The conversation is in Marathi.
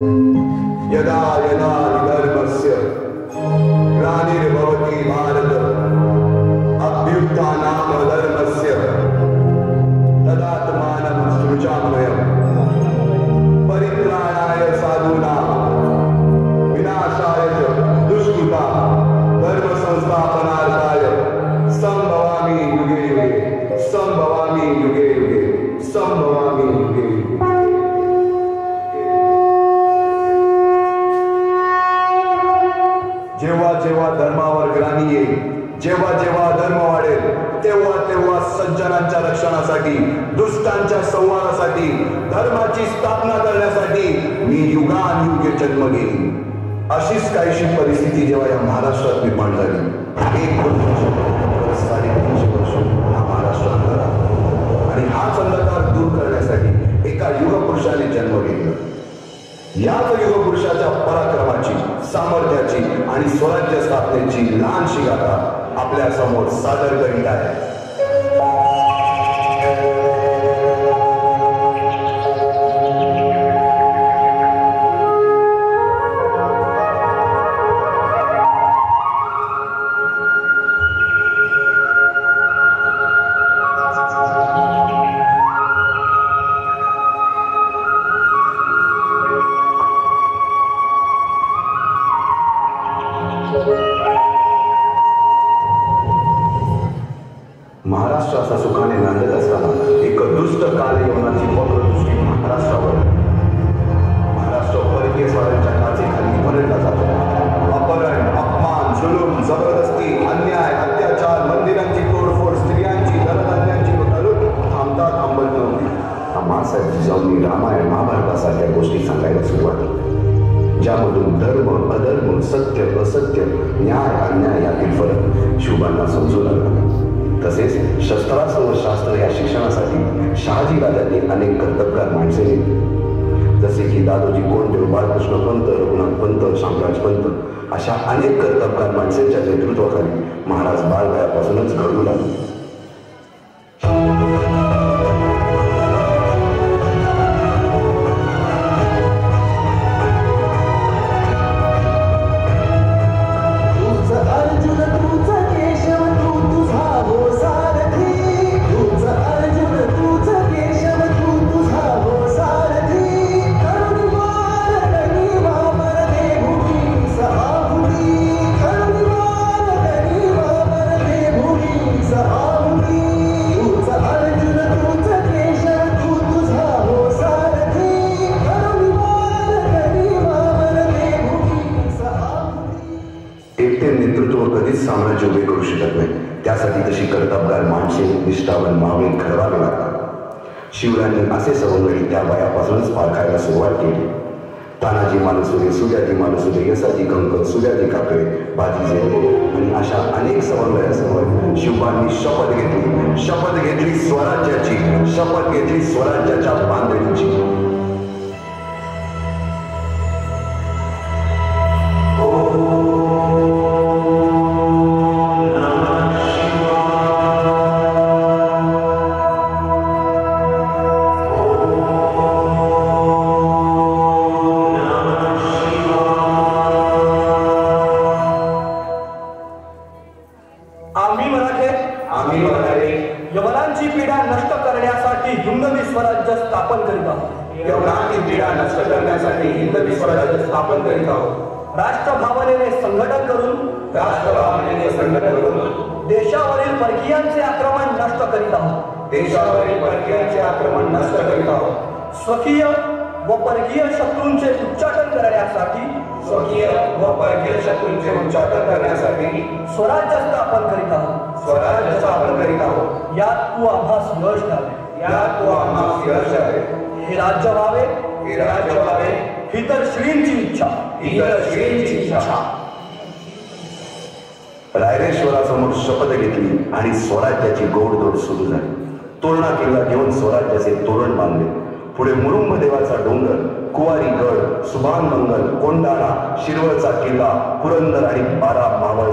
यदा यदा धर्मस्य ग्लानिर्भवति भारत अभ्युत्थानाम धर्मस्य तदात्मानं सृजाम्यहम् परित्राणाय साधूनां विनाशाय च दुष्कृतां धर्म संस्थापनार्थाय संभवामि युगे युगे संभवामि युगे युगे संभवामि युगे युगे। जेव्हा जेव्हा धर्मावर ग्लानी येईल, जेव्हा जेव्हा धर्म वाढेल, तेव्हा तेव्हा सज्जनांच्या रक्षणासाठी, दुष्टांच्या संहारासाठी, धर्माची स्थापना करण्यासाठी मी युगानुयुगे जन्म घेईन। अशीच काहीशी परिस्थिती जेव्हा या महाराष्ट्रात निर्माण झाली, 350 वर्ष हा महाराष्ट्र अंधार आणि हाच अंधकार दूर करण्यासाठी एका युगपुरुषाने जन्म घेतला। याच युगपुरुषाच्या पराक्रमाची, सामर्थ्याची आणि स्वराज्य स्थापनेची लहानशी गाथा आपल्या समोर सादर करीत आहे। महाराष्ट्र असा सुखाने नांदत असताना एक दुष्ट कालयवनाची वक्रदृष्टी महाराष्ट्रावर। महाराष्ट्र परकीय स्वारांच्या काचेखाली भरडला जातो। अपहरण, अपमान, जुलूम, जबरदस्ती, अन्याय, अत्याचार, मंदिरांची तोडफोड, स्त्रियांची, धनधान्यांची लूट थांबता थांबत नव्हती। मासाहेब जिजाऊंनी रामायण महाभारतासारख्या गोष्टी सांगायला सुरुवात केली, ज्यामधून धर्म अधर्म, सत्य असत्य, न्याय अन्याय यातील फरक शुभांना समजू लागला। तसेच शस्त्रास्त्र व शास्त्र या शिक्षणासाठी शहाजी राजांनी अनेक कर्तबगार माणसे नेमली, जसे की दादोजी कोंडदेव, बाळकृष्ण पंत, रघुनाथ पंत, शामराज पंत अशा अनेक कर्तबगार माणसांच्या नेतृत्वाखाली महाराज बाळवयापासूनच घडू लागले। नेतृत्व कधीच साम्राज्य उभे करू शकत नाही, त्यासाठी तशी कर्तबगार माणसे, निष्ठावान मावळे घडवावे लागतात। शिवरायांनी असे सवंगडी त्या वयापासूनच पारखायला सुरुवात केली। तानाजी मालुसरे, सुजाजी मालुसरे, यसाजी कंक, सुजाजी काकडे, बाजी जेवले आणि अशा अनेक सवंगड्यांसमोर शिवबांनी शपथ घेतली स्वराज्याची, शपथ घेतली स्वराज्याच्या बांधणीची। आम्ही मराठे यवनांची पीडा नष्ट करण्यासाठी हिंदवी स्वराज्य स्थापन करीत आहोत। यवनांची पीडा नष्ट करण्यासाठी हिंदवी स्वराज्य स्थापन करीत आहोत। राष्ट्रभावनेने संघटन करून देशावरील परकीयांचे आक्रमण नष्ट करीत आहोत। देशावरील परकीयांचे आक्रमण नष्ट करीत आहोत। स्वकीय व परकीय शत्रूंचे उच्चाटन करण्यासाठी स्वराज्य स्थापन करीत आहोत। यात तू आम्हास यश द्यावे। हे राज्य व्हावे ही तर श्रींची इच्छा। रायरेश्वरासमोर शपथ घेतली आणि स्वराज्याची गोडधोड सुरू झाली। तोरणा किल्ला घेऊन स्वराज्याचे तोरण बांधले। पुढे मुरुंब देवाचा डोंगर, कुवारी गड, सुभान मंगल, कोंडाणा, शिरवळचा किल्ला, पुरंदर आणि 12 मावळ